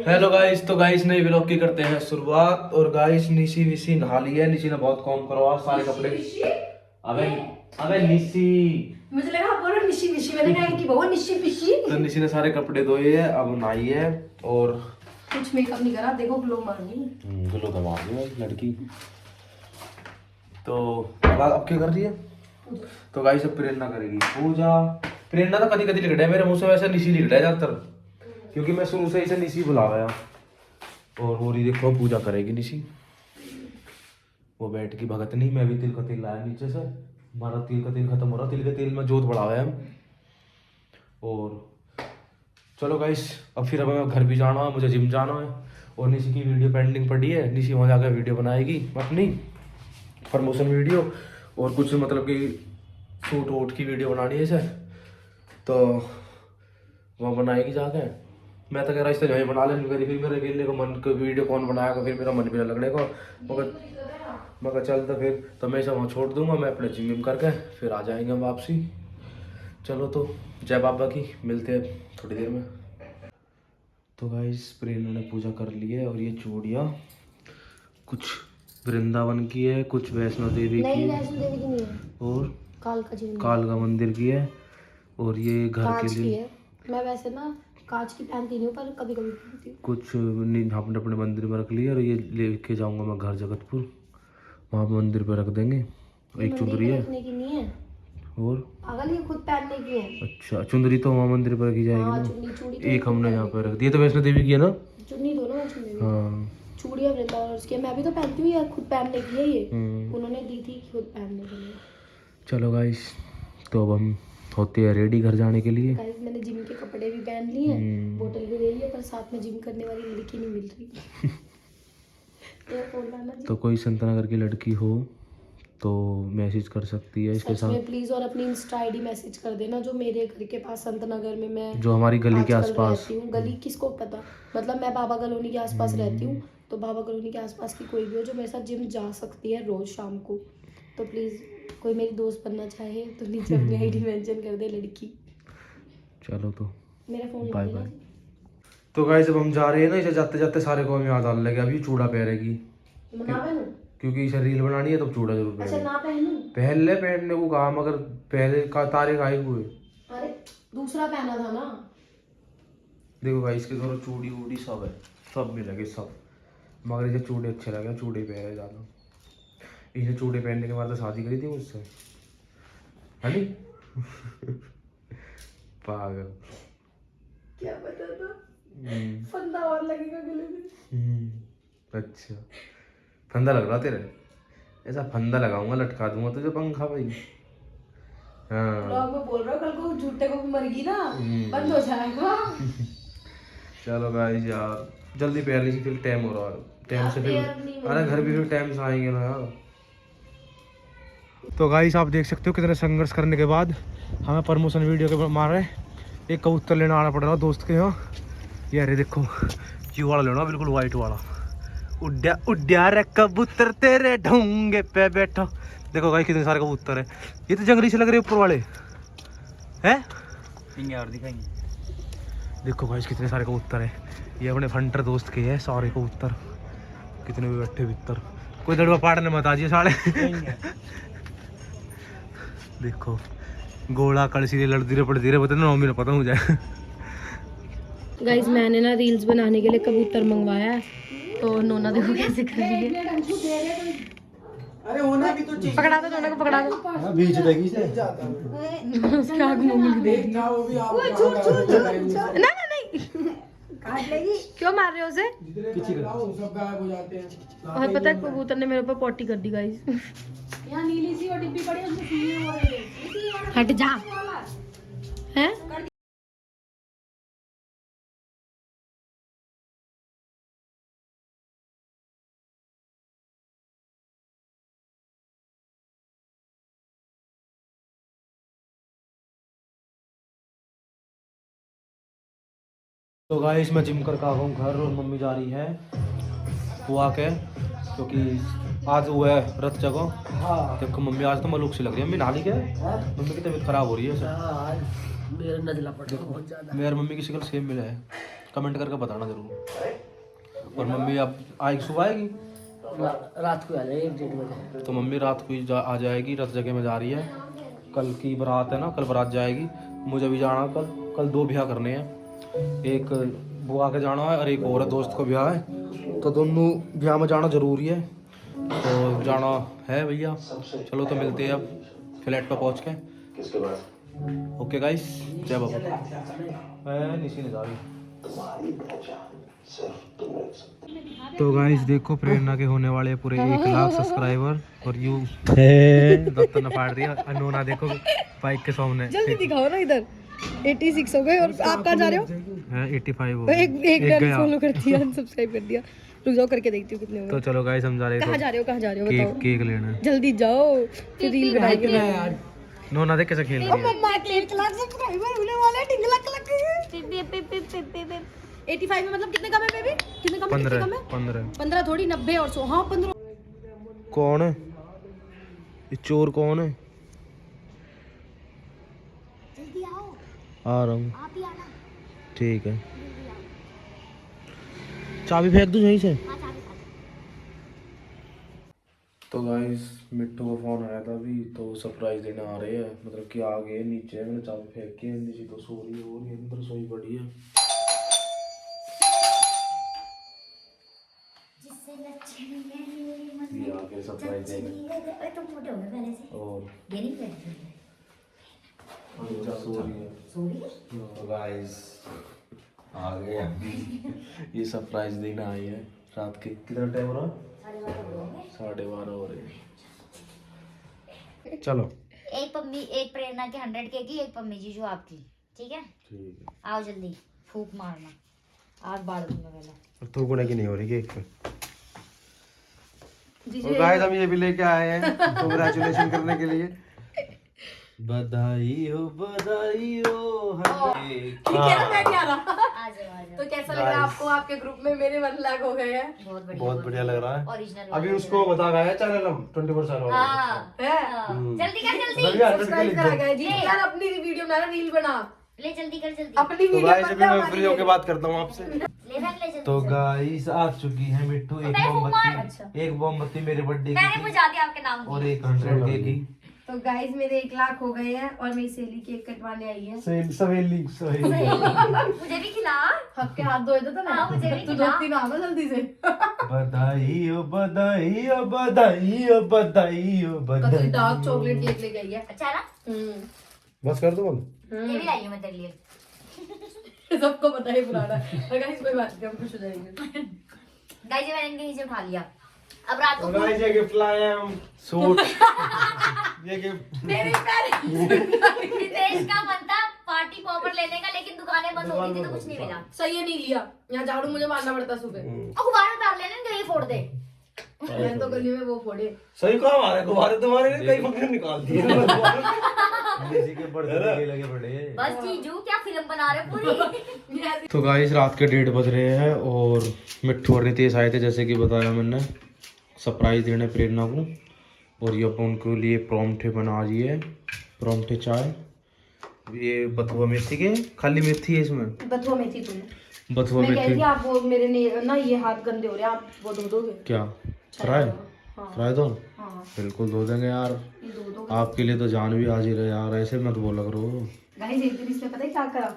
Hello guys, तो guys नई vlog की करते हैं शुरुआत। और गाइस निशी विशी नहा ली है। निशी ने बहुत काम करवा सारे कपड़े। अबे अबे निशी, मुझे लगा आप बोल रहे हो निशी विशी, मैंने कहा कि बहुत निशी विशी। तो निशी ने सारे कपड़े धोए हैं, अब नहाई है और कुछ मेकअप नहीं करा, देखो ग्लो मार दी। ग्लो करवा दी है लड़की। तो अब क्या कर रही है? तो गाइस अब प्रेरणा करेगी पूजा। प्रेरणा तो कभी कभी लिख रहा है मेरे मुंह से, वैसे निशी लिख रहा है ज्यादातर, क्योंकि मैं शुरू से इसे निशी बुला रहा हूँ। और वो देखो पूजा करेगी निशी। वो बैठ की भगत नहीं, मैं भी तिल का तेल लाया नीचे से। हमारा तिल का तेल खत्म हो रहा, तिल के तेल में जोत बढ़ाया है हम। और चलो गाइस, अब फिर हमें घर भी जाना है, मुझे जिम जाना है। और निशी की वीडियो पेंडिंग पड़ी है, निशी वहाँ जाकर वीडियो बनाएगी अपनी प्रमोशन वीडियो। और कुछ मतलब कि सूट वूट की वीडियो बनानी है इसे, तो वहाँ बनाएगी जाके। मैं तो कह रहा इस तरह बना लेने करी, फिर मेरे अकेले को मन को वीडियो कौन बनाएगा, फिर मेरा मन भी ना लगने को। मगर चल तो फिर तो मैं इसे वहाँ छोड़ दूंगा, मैं अपने जिम करके फिर आ जाएंगे हम वापसी। चलो तो जय बाबा की, मिलते हैं थोड़ी देर में। तो गाइस प्रेरणा ने पूजा कर ली है। और ये चूड़ियाँ कुछ वृंदावन की है, कुछ वैष्णो देवी की है, वैष्णो देवी की नहीं है, और कालका कालका मंदिर की है। और ये घर के लिए है। मैं वैसे ना कांच की पहनती नहीं हूँ, पर कभी कभी पहनती हूँ। कुछ अपने अपने मंदिर में रख लिया। और ये लेके जाऊंगा मैं घर जगतपुर, वहाँ मंदिर पे रख देंगे। एक चुंदरी है रखने की नहीं है, और पागल, ये खुद पहनने की है। अच्छा, चुंदरी तो वहाँ मंदिर पर रखी जाएगी ना। चुन्नी एक हमने यहाँ पे रख दी, तो वैष्णो देवी की है ना। चुन्नी दोनों में चुन्नी हाँ चूड़ियाँ वृंदावन उसकी, मैं भी तो पहनती हूँ यार, खुद पहनने की है ये। हम्म। उन्होंने दी थी खुद पहनने के लिए। चलो गाइस, तो अब हम होते हैं रेडी घर जाने के लिए। गाइस मैंने जिम के कपड़े भी पहन लिए हैं, बोतल भी ले ली है, पर साथ में जिम करने वाली लड़की नहीं मिल रही। तो कोई संतनगर की लड़की हो तो मैसेज कर सकती है इसके साथ प्लीज, और अपनी इंस्टा आईडी मैसेज कर देना, जो मेरे घर के पास संत नगर में मैं जो हमारी गली के आजकल आसपास। रहती हूँ। गली किसको पता, मतलब मैं बाबा कॉलोनी के आसपास रहती हूँ, तो बाबा कॉलोनी के आसपास की कोई भी हो जो मेरे साथ जिम जा सकती है रोज शाम को, तो प्लीज कोई मेरी दोस्त बनना चाहे तो नीचे अपनी आईडी मेंशन कर दे लड़की। चलो तो मेरा फोन बाय बाय। तो गाइस अब हम जा रहे हैं ना, इसे जाते जाते सारे को हम याद आने लगे। अभी चूड़ा पहनेगी क्योंकि इसे रील बनानी है, तो चूड़ा जरूर पहने। ना पहनूं? पहन ले, पहनने को कहा, मगर पहले का तारे गाये हुए। अरे दूसरा पहना था ना। देखो भाई, इसके घरों चूड़ी वूड़ी सब है, सब मिलेंगे सब, मगर इसे चूड़े अच्छे लगे, चूड़े पहने ज़्यादा। इसे चूड़े पहनने के बाद तो शादी करी थी मुझसे, है नी? पागल, क्या पता था फंदा और लगेगा गले में। अच्छा फंदा लग रहा तेरे? ऐसा फंदा लगाऊंगा, लटका दूंगा तुझे पंखा भाई। हाँ मैं बोल रहा हूँ, कल को झूठे को भी मरगी ना, बंद हो जाएगा। चलो गाइस यार, जल्दी पहन लीजिए, फिर टाइम हो रहा है, टाइम से फिर अरे घर भी फिर टाइम से आएंगे ना यार। तो गाइस आप देख सकते हो कितने संघर्ष करने के बाद हमें प्रमोशन वीडियो के मारे एक कबूतर लेना आना पड़ रहा दोस्त के यहाँ। ये अरे देखो, ये वाला लेना, बिल्कुल वाइट वाला। उड्या उड्या रे कबूतर तेरे ढोंगे पे बैठो। देखो गाइस कितने सारे कबूतर है, ये तो जंगली से लग रहे ऊपर वाले हैं यार, दिखाएंगे। देखो गाइस कितने सारे कबूतर है, ये अपने फंटर दोस्त के है सारे कबूतर, कितने भी बैठे भीतर। कोई दड़वा पाड़ने मत आजिए साले। देखो गोला कड़सी लड़ती रहे पड़ती रहे, पता ना मम्मी ने पता मुझे। गाइस मैंने ना रील्स बनाने के लिए कबूतर मंगवाया है, तो नोना देखो कैसे कर रही है। अरे होना भी तो चाहिए। पकड़ा दो नोना को, पकड़ा दो। भेज देगी से उसके आग मुंह दे दी। वो भी आप ना ना नहीं, काट लेगी। क्यों मार रहे हो उसे? सब गायब हो जाते हैं। और पता है कबूतर ने मेरे ऊपर पॉटी कर दी गाइस। यहाँ नीली सी और डिब्बी पड़ी है, उसमें सीने हो रहे हैं। हट जा हैं। तो गाइस मैं जिम कर आ गया हूँ घर, और मम्मी जा रही है बुआ के, क्योंकि आज वो है रथ जगह। हाँ देखो मम्मी आज तो मलूक से लग रही है। मम्मी नाली क्या है, मम्मी की तबीयत खराब हो रही है। मेरा नजला पड़ा बहुत ज्यादा। मेरे मम्मी की शक्ल सेम मिला है, कमेंट करके बताना जरूर। और मम्मी अब आएगी, सुबह आएगी? रात को आ जाए 1-1:30 बजे। तो मम्मी रात को ही आ जाएगी, रथ जगह में जा रही है। कल की बारात है ना, कल बारात जाएगी। मुझे भी जाना कल 2 ब्याह करने हैं, एक बुआ के जाना है और एक और दोस्त को ब्याह है। तो दोनों ब्याह में जाना ज़रूरी है, तो जाना है भैया। चलो तो मिलते हैं अब फ्लैट पर पहुँच के। ओके गाइस, जय बाबा। मैं निशी ने जा रही। तो गाइस देखो, प्रेरणा के होने वाले पूरे 1 लाख सब्सक्राइबर और यू दत्त ने फाड़ दिया। अनोना देखो बाइक के सामने। जल्दी दिखाओ ना इधर। 86 हो गए और आप कहाँ जा रहे हो? 85 हो एक गया। फॉलो कर दिया, अनसब्सक्राइब कर दिया। रुक जाओ, करके देखती हूँ कितने हो तो गए। चलो गाइस, हम जा रहे कहाँ जा रहे हो, कहाँ जा रहे हो बताओ। केक लेना है। जल्दी जाओ, फिर रील बनाएंगे। नोना देख कैसे खेल रही है। मम्मा 1 लाख सब्सक्राइबर होने वाले हैं, टिंग लक लक। 85 में मतलब कितने कम है बेबी? कितने कम है? 15 थोड़ी 90 और 100। हाँ 15। कौन है ये चोर? कौन है? जल्दी आओ, आ रहा हूँ। आप ही आना। ठीक है, चाबी फेंक दूँ यहीं से। हाँ चाबी खा लो। तो गाइस मिट्टू का फोन आया था अभी, तो सरप्राइज देने आ रहे हैं। मतलब कि आ गए नीचे, मैंने चाबी फेंक के। नीचे तो सो रही है, वो नहीं अंदर सोई पड़ी है। जिससे लक्ष्मी है मेरी मन ये आके सरप्राइज देगा। अरे तुम मोटे हो गए पहले से। और ये नहीं पहले सो रही है। सो रही है। तो गाइस आ गए अभी। ये सरप्राइज देना आई है। रात के कितना टाइम हो रहा? 12:30 हो रहे हैं। चलो एक पम्मी, एक प्रेरणा के 100 के की, एक पम्मी जीजू आपकी। ठीक है, ठीक है। आओ जल्दी, फूक मारना। आग बाढ़ दूंगा पहले। तो गुना की नहीं हो रही केक पे। जीजू और गाइस हम ये भी लेके आए हैं कांग्रेचुलेशन करने के लिए। बधाई हो हमें। ठीक है ना, मैं नहीं आ रहा। आ जाओ आ जाओ। तो कैसा लग रहा है आपको? आपके ग्रुप में मेरे 1 लाख हो गए हैं। बहुत बढ़िया लग रहा है। ओरिजिनल अभी उसको बता गया है चैनल हम 24 साल हो गए। हाँ है? हाँ। जल्दी कर जल्दी। रवि 100 के सब्सक्राइब लिख करा दो। गया जी। यार अपनी वीडियो बना, रील बना। ले जल्दी कर जल्दी। अपनी तो वीडियो गाइस अभी मैं फ्री होके बात करता हूँ आपसे। ले रख ले जल्दी। तो गाइस आ चुकी है मिट्टू एक पहले फूक मार। मोमबत्ती। एक मोमबत्ती मेरे बर्थडे मैंने की बुझा दिया आपके नाम और की। एक 100 के की। तो गाइस मेरे 1 लाख हो गए हैं और मेरी सहेली केक कटवाने आई है। सवेली मुझे भी खिला। हक के हाथ धोए तो ना। हाँ, मुझे भी तू खिला। धोती ना हो जल्दी से। बधाई हो बधाई हो बधाई हो बधाई हो कतरी डार्क चॉकलेट केक लेके आई है। अच्छा है ना? बस कर दो बंद। ये भी लाई हूँ मैं तेरे लिए। सबको पता है पुराना। और गाइस कोई बात नहीं, हम खुश हो जाएंगे। गाइस ये मैंने इनके नीचे उठा लिया। अब रात को गाइस ये गिफ्ट लाए हैं हम। सूट। ये गिफ्ट मेरी प्यारी। नितेश का मन था पार्टी पॉपर लेने का, लेकिन दुकानें बंद हो गई थी तो कुछ नहीं मिला। सही है, नहीं लिया। यहाँ झाड़ू मुझे मारना पड़ता सुबह। और गुब्बारे उतार लेने तो ये फोड़ दे। मैं तो गली में वो फोड़े। सही कहा, हमारे गुब्बारे तुम्हारे ने कई फंक्शन निकाल दिए। किसी के बर्थडे के लगे पड़े। बस जीजू क्या फिल्म बना रहे पूरी। तो गाइस रात के 1:30 बज रहे हैं और मिट्टू और नितेश आए थे, जैसे कि बताया मैंने, सरप्राइज देने प्रेरणा को। और ये अपन उनके लिए परोंठे बना दिए, परोंठे चाय। ये बथुआ मेथी के, खाली मेथी है इसमें। बथुआ मेथी तुमने। बथुआ मैं कह रही मेथी थी आप वो मेरे ना ये हाथ गंदे हो रहे हैं, आप वो धो दोगे? क्या फ्राई? हाँ। फ्राई दो, हाँ बिल्कुल धो देंगे यार। ये धो दो। आपके लिए तो जान भी हाजिर है यार, ऐसे मत बोला करो। गाइस एक दिन इसने पता है क्या करा?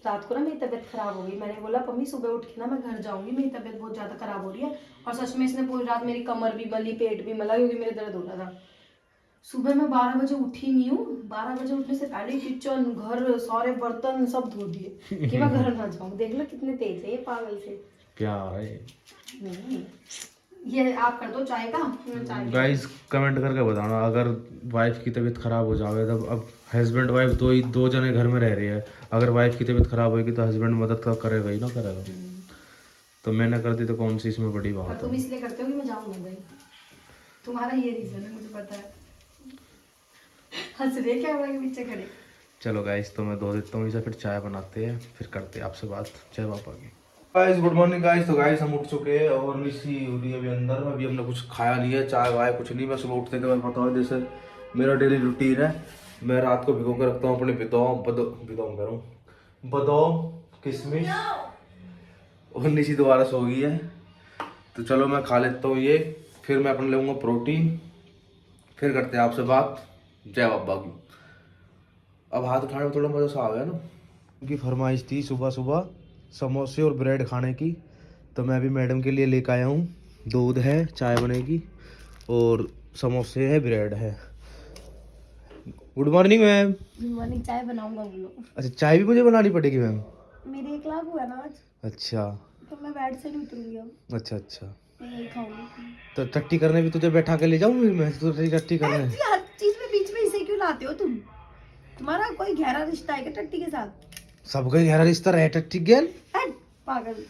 रात को ना मेरी तबीयत खराब हो गई। मैंने बोला पम्मी सुबह उठ के ना मैं घर जाऊंगी, मेरी तबीयत बहुत ज्यादा खराब हो रही है। और सच में इसने पूरी रात मेरी कमर भी मली, पेट भी मला, क्योंकि मेरे दर्द हो रहा था। सुबह मैं 12 बजे उठी नहीं हूँ। 12 बजे उठने से पहले किचन, घर, सारे बर्तन सब धो दिए कि मैं घर ना जाऊँ। देख लो कितने तेज है ये पागल से। क्या है ये आप कर दो चाय का। मैं चाय गाइस कमेंट करके बताना, अगर वाइफ की तबीयत खराब हो जावे तब। अब हस्बैंड वाइफ दो जने घर में रह रही है, अगर वाइफ की तबीयत खराब होगी तो हस्बैंड मदद तो करेगा ही ना करेगा। तो मैंने कर दी तो कौन सी इसमें बड़ी और बात तुम है। इसलिए करते हो कि मैं जाऊँ ना भाई। तुम्हारा ये रीजन है, मुझे पता है। हंस रहे क्या हुआ पीछे खड़े। चलो गाइस तो मैं धो देता हूँ इसे, फिर चाय बनाते हैं, फिर करते हैं आपसे बात। जय बापा की। Guys good morning guys. तो गाइस हम उठ चुके हैं और निशी हो रही है अभी अंदर। अभी हमने कुछ खाया नहीं है, चाय वाय कुछ नहीं। मैं सुबह उठने के बाद बताओ, जैसे मेरा डेली रूटीन है, मैं रात को भिगो के रखता हूँ अपने बादाम, किशमिश, और निशी दोबारा सो गई है। तो चलो मैं खा लेता हूँ ये, फिर मैं अपने लूँगा प्रोटीन, फिर करते हैं आपसे बात। जय बाबा की। अब हाथ उठाने में थोड़ा मज़ा सा आ गया ना। उनकी फरमाइश थी सुबह सुबह समोसे और ब्रेड खाने की, तो मैं भी मैडम के लिए लेकर आया हूँ। दूध है, चाय बनेगी और समोसे है, ब्रेड है। Good morning ma'am. Good morning. चाय बनाऊंगा बोलो। अच्छा, चाय भी मुझे बनानी पड़ेगी मैम? मेरे 1 लाख हुआ ना आज, अच्छा तो मैं बेड से नहीं उतरूंगी अब, अच्छा अच्छा। मैं यही खाऊंगी। तो टट्टी करने भी तुझे बैठा के ले जाऊँ मैं तो तेरी टट्टी करने? हर चीज में बीच में इसे क्यों लाते हो तुम? तुम्हारा कोई गहरा रिश्ता है क्या टट्टी के साथ? सबका गहरा रिश्ता रहे टट्टी गेल। हट, पागल।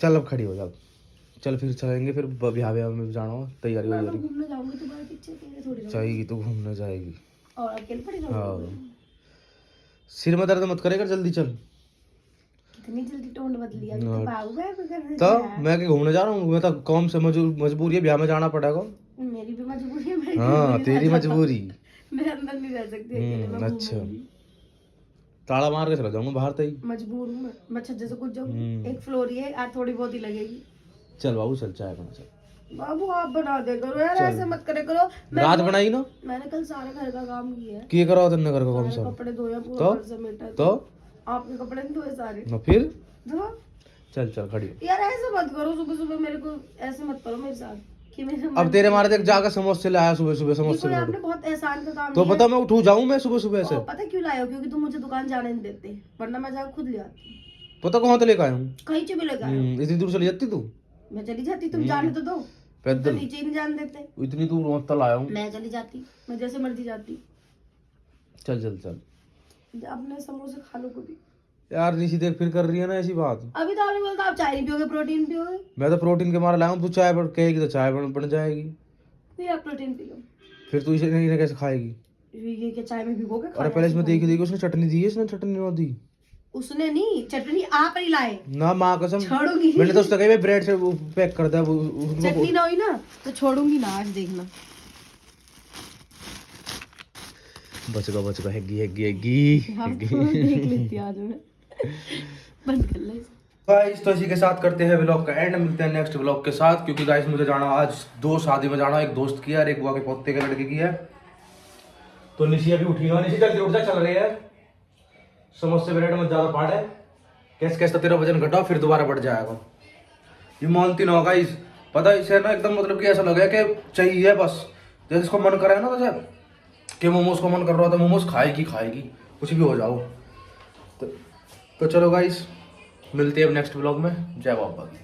चल अब खड़ी हो जाओ, चल फिर चलेंगे, फिर ब्याह में जाना हो, तैयारी मैं वैयारी घूमने जाऊंगी तुम्हारे पीछे, तेरे थोड़ी रहूंगी। जाएगी तो घूमने जाएगी। और अकेले पड़ी हाँ, रहूंगी। सिर में दर्द मत करेगा, जल्दी चल। कितनी जल्दी टोन बदली है हाँ। तो बाबू मैं भी करने तो जा। मैं कि घूमने जा रहा हूँ, मैं तो कौन से मजबूरी है, ब्याह में जाना पड़ेगा। मेरी भी मजबूरी है, मैं हाँ तेरी मजबूरी। मैं अंदर नहीं रह सकती अकेले, मैं अच्छा, घूमूंगी। ताला मार के चला जाऊंगा बाहर तई। मजबूर हूँ मैं छज्जे से कूद जाऊंगी। हम्म। 1 फ्लोर ही है यार, थोड़ी बहुत ही लगेगी। चल बाबू चल, चाय बना चल। बाबू आप बना दे करो यार, चल। ऐसे मत करे करो। रात बनाई ना, मैंने कल सारे घर का काम किया है। किए करा तुमने घर का काम सारे सब? कपड़े धोए, तो? पूरा घर समेटा। तो आपके कपड़े नहीं धोए सारे? ना फिर धो। चल चल खड़ी हो। यार ऐसे मत करो, सुबह सुबह मेरे को ऐसे मत करो मेरे साथ कि मेरे अब तेरे मारे देख जाकर समोसे लाया सुबह सुबह, समोसे कोई आपने ब्रेड। बहुत एहसान का काम तो किया। पता मैं उठू जाऊं मैं सुबह सुबह से? पता क्यों लाए हो? क्योंकि तुम मुझे दुकान जाने नहीं देते, वरना मैं जाकर खुद ले आती। पता कहाँ तो लेकर आया हूँ? कहीं से भी लेकर आए। इतनी दूर चली जाती तू? मैं चली जाती, तुम जाने तो दो। तो पैदल नीचे ही नहीं जाने देते। इतनी दूर मत लाया हूँ। मैं चली जाती, मैं जैसे मर्जी जाती। चल चल चल अपने समोसे खा लो कभी। यार निशी देख फिर कर रही है ना ऐसी बात। अभी तो आपने बोला था आप चाय नहीं पियोगे, प्रोटीन पियोगे। मैं तो प्रोटीन के मारे लाया हूँ, तू चाय कहेगी तो चाय बन जाएगी। नहीं, आप प्रोटीन पी लो। फिर तू इसे नहीं कैसे खाएगी? ये क्या चाय में भिगोगे? अरे पहले इसमें देखी उसने चटनी दी है, इसने चटनी नहीं दी। उसने नहीं, चटनी आप नहीं लाए। ना माँ कसम, छोड़ूंगी। मैंने तो उससे कही ब्रेड से पैक कर दिया चटनी ना हुई ना तो छोड़ूंगी ना, आज देखना। बच गया हैगी। देख लेती आज मैं। बंद कर ले। गाइस तो इसी के साथ करते हैं व्लॉग का एंड, मिलते हैं नेक्स्ट व्लॉग के साथ। क्योंकि गाइस मुझे जाना आज 2 शादी में जाना, एक दोस्त की है और एक बुआ के पोते के लड़के की है। तो निशी अभी उठी है, निशी जल्दी उठ जा, चल रही है। समोसे ब्रेड में ज्यादा पार्ट है, कैसे तो तेरा वजन घटाओ फिर दोबारा बढ़ जाएगा। ये मानती ना गाइस, पता है इसे ना एकदम मतलब कि ऐसा लगे कि चाहिए बस, जैसे इसको मन करे ना, जैसे कि मोमोज को मन कर रहा था, मोमोज खाएगी कुछ भी हो जाओ। तो चलो गाइस मिलते हैं अब नेक्स्ट व्लॉग में। जय बाबा की।